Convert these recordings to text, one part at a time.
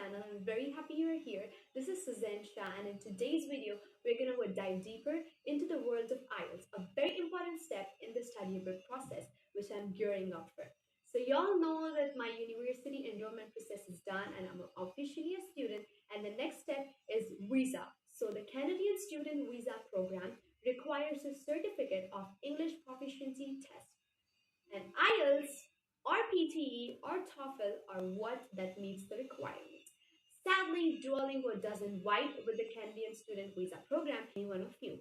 channel. I'm very happy you're here. This is Suzanne Shah, and in today's video, we're going to dive deeper into the world of IELTS, a very important step in the study abroad process, which I'm gearing up for. So y'all know that my university enrollment process is done and I'm officially a student, and the next step is visa. So the Canadian Student Visa Program requires a certificate of English proficiency test, and IELTS or PTE or TOEFL are what that meets the requirement. Sadly, Duolingo doesn't vibe with the Canadian Student Visa Program, any one of you.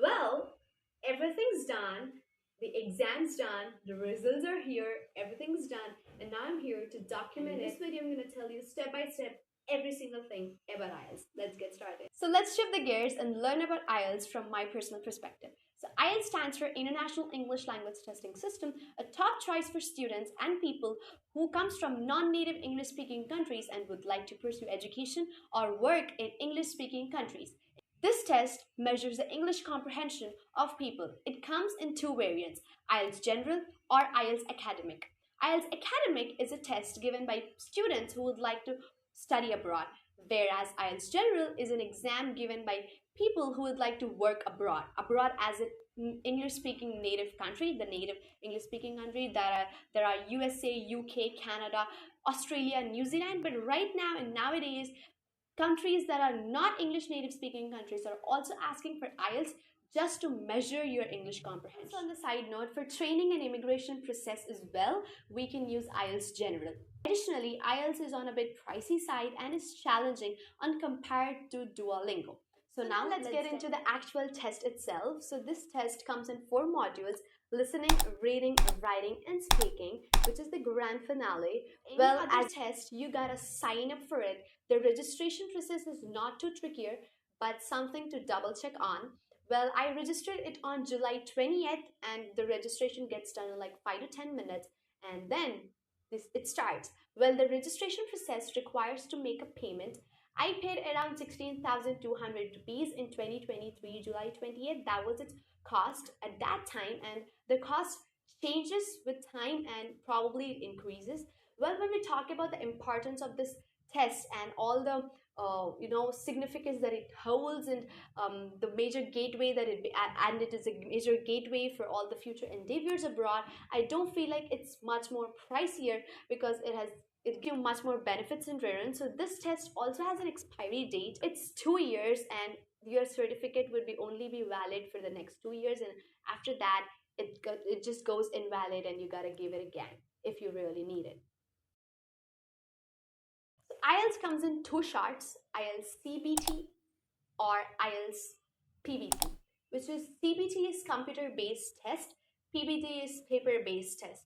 Well, everything's done, the exam's done, the results are here, everything's done, and now I'm here to document it. In this video, I'm going to tell you step by step every single thing about IELTS. Let's get started. So let's shift the gears and learn about IELTS from my personal perspective. So IELTS stands for International English Language Testing System, a top choice for students and people who comes from non-native English-speaking countries and would like to pursue education or work in English-speaking countries. This test measures the English comprehension of people. It comes in two variants, IELTS General or IELTS Academic. IELTS Academic is a test given by students who would like to study abroad, whereas IELTS General is an exam given by people who would like to work abroad as an English-speaking native country, the native English-speaking country. There are USA, UK, Canada, Australia, New Zealand, but right now and nowadays, countries that are not English native-speaking countries are also asking for IELTS just to measure your English comprehension. So on the side note, for training and immigration process as well, we can use IELTS General. Additionally, IELTS is on a bit pricey side and is challenging when compared to Duolingo. So now let's get into the actual test itself. So this test comes in 4 modules: listening, reading, writing, and speaking, which is the grand finale. Well, as a test, you gotta sign up for it. The registration process is not too trickier, but something to double check on. Well, I registered it on July 20th, and the registration gets done in like 5 to 10 minutes, and then it starts. Well, the registration process requires to make a payment. I paid around 16,200 rupees in 2023, July 20th. That was its cost at that time, and the cost changes with time and probably increases. Well, when we talk about the importance of this test and all the significance that it holds, and the major gateway that it is a major gateway for all the future endeavors abroad, I don't feel like it's much more pricier because it gives much more benefits in return. So this test also has an expiry date. It's 2 years, and your certificate would only be valid for the next 2 years, and after that it just goes invalid and you gotta give it again if you really need it. So IELTS comes in 2 charts, IELTS CBT or IELTS PBT, which is CBT is computer-based test, PBT is paper-based test.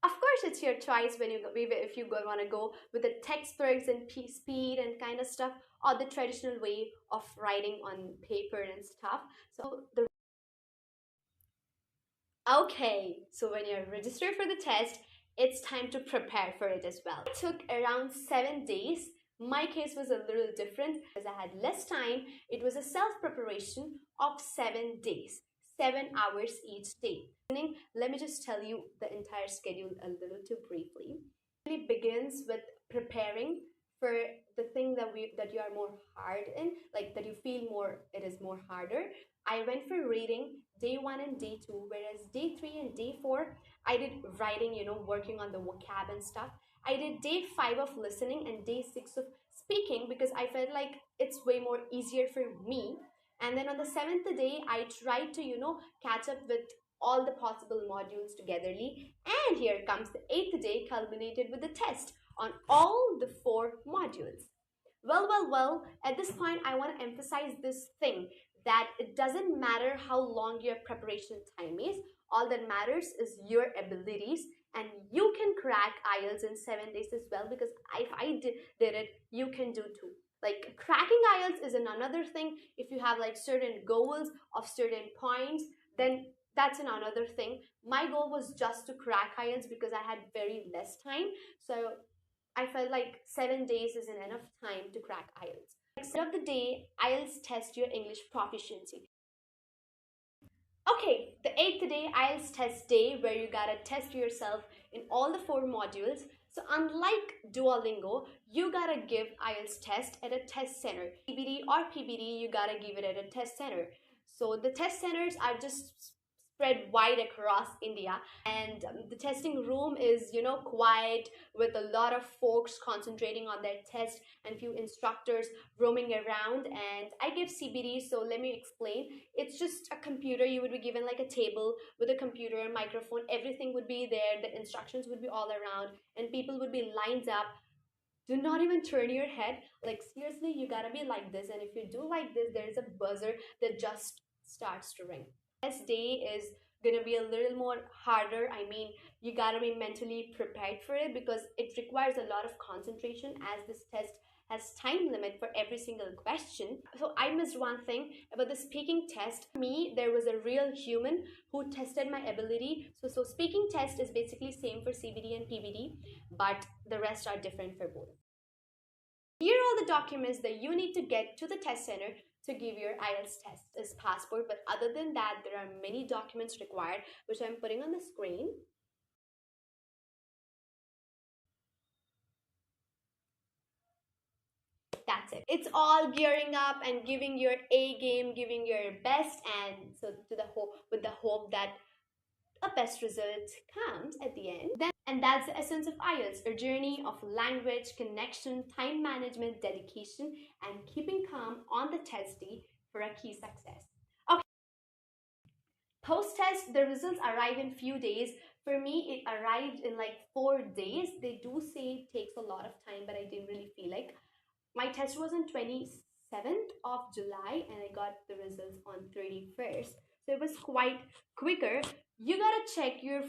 Of course, it's your choice if you want to go with the textbooks and speed and kind of stuff, or the traditional way of writing on paper and stuff. So when you're registered for the test, it's time to prepare for it as well. It took around 7 days. My case was a little different because I had less time. It was a self-preparation of 7 days. 7 hours each day. Let me just tell you the entire schedule a little too briefly. It really begins with preparing for the thing that you are more hard in, like that you feel it is more harder. I went for reading day 1 and day 2, whereas day 3 and day 4 I did writing, working on the vocab and stuff. I did day 5 of listening and day 6 of speaking because I felt like it's way more easier for me. And then on the 7th day, I tried to, catch up with all the possible modules togetherly. And here comes the 8th day, culminated with the test on all the 4 modules. Well, at this point, I want to emphasize this thing, that it doesn't matter how long your preparation time is. All that matters is your abilities, and you can crack IELTS in 7 days as well, because if I did it, you can do too. Like, cracking IELTS is another thing. If you have like certain goals of certain points, then that's another thing. My goal was just to crack IELTS because I had very less time. So I felt like 7 days isn't enough time to crack IELTS. Next of the day, IELTS test your English proficiency. Okay, the 8th day, IELTS test day, where you gotta test yourself in all the 4 modules. So unlike Duolingo, you gotta give IELTS test at a test center. CBD or PBD, you gotta give it at a test center. So the test centers are just spread wide across India, and the testing room is, quiet, with a lot of folks concentrating on their test and few instructors roaming around. And I give CBD, so let me explain. It's just a computer. You would be given like a table with a computer, microphone, everything would be there, the instructions would be all around, and people would be lined up. Do not even turn your head. Like, seriously, you gotta be like this. And if you do like this, there's a buzzer that just starts to ring. Test day is gonna be a little more harder. I mean, you gotta be mentally prepared for it because it requires a lot of concentration, as this test has time limit for every single question. So I missed one thing about the speaking test. For me, there was a real human who tested my ability. So speaking test is basically same for CBD and PBD, but the rest are different for both. Here are all the documents that you need to get to the test center to give your IELTS test. Is passport, but other than that, there are many documents required, which I'm putting on the screen. That's it. It's all gearing up and giving your A game, giving your best, and so to the hope, with the hope that a best result comes at the end. And that's the essence of IELTS, a journey of language, connection, time management, dedication, and keeping calm on the test day for a key success. Okay. Post-test, the results arrive in few days. For me, it arrived in like 4 days. They do say it takes a lot of time, but I didn't really feel like. My test was on 27th of July and I got the results on 31st. So it was quite quicker. You gotta check your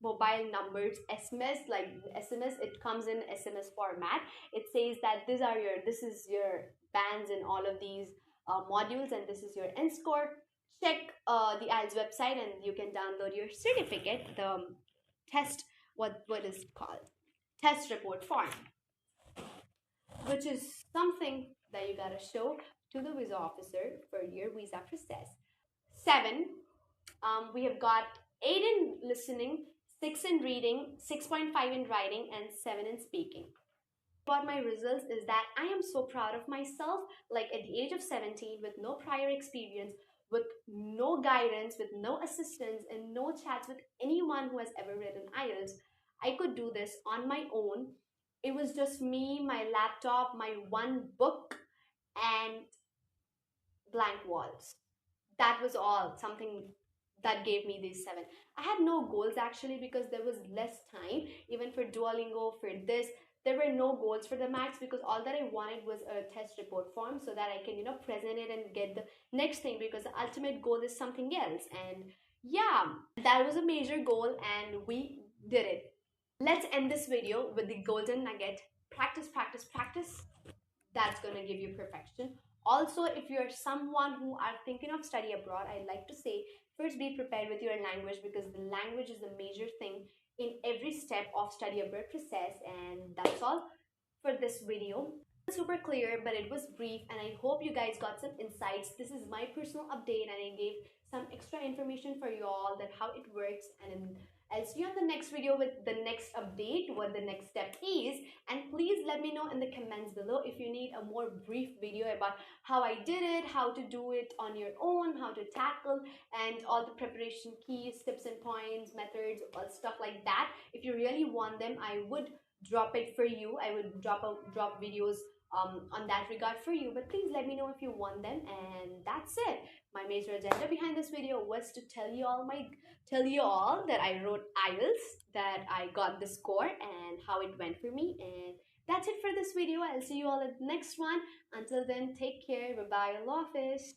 mobile numbers, SMS, like SMS, it comes in SMS format. It says that this is your bands in all of these modules, and this is your N score. Check the IELTS website and you can download your certificate, the test, what is it called? Test report form, which is something that you gotta show to the visa officer for your visa process. 7, we have got 8 in listening, 6 in reading, 6.5 in writing, and 7 in speaking. What my results is that I am so proud of myself. Like, at the age of 17, with no prior experience, with no guidance, with no assistance, and no chats with anyone who has ever written IELTS, I could do this on my own. It was just me, my laptop, my one book, and blank walls. That was all, something that gave me these 7. I had no goals actually because there was less time. Even for Duolingo, for this, there were no goals for the max because all that I wanted was a test report form so that I can, present it and get the next thing, because the ultimate goal is something else. And yeah, that was a major goal and we did it. Let's end this video with the golden nugget. Practice, practice, practice. That's going to give you perfection. Also, if you're someone who are thinking of study abroad, I'd like to say, first be prepared with your language, because the language is the major thing in every step of study abroad process. And that's all for this video. Super clear, but it was brief, and I hope you guys got some insights. This is my personal update and I gave some extra information for you all, that how it works. And I'll see you on the next video with the next update, what the next step is. And please let me know in the comments below if you need a more brief video about how I did it, how to do it on your own, how to tackle, and all the preparation keys, tips and points, methods, all stuff like that. If you really want them, I would drop it for you. I would drop videos on that regard for you, but please let me know if you want them. And that's it. My major agenda behind this video was to tell you all that I wrote IELTS, that I got the score, and how it went for me. And that's it for this video. I'll see you all at the next one. Until then, take care. Bye bye. Allah Hafiz.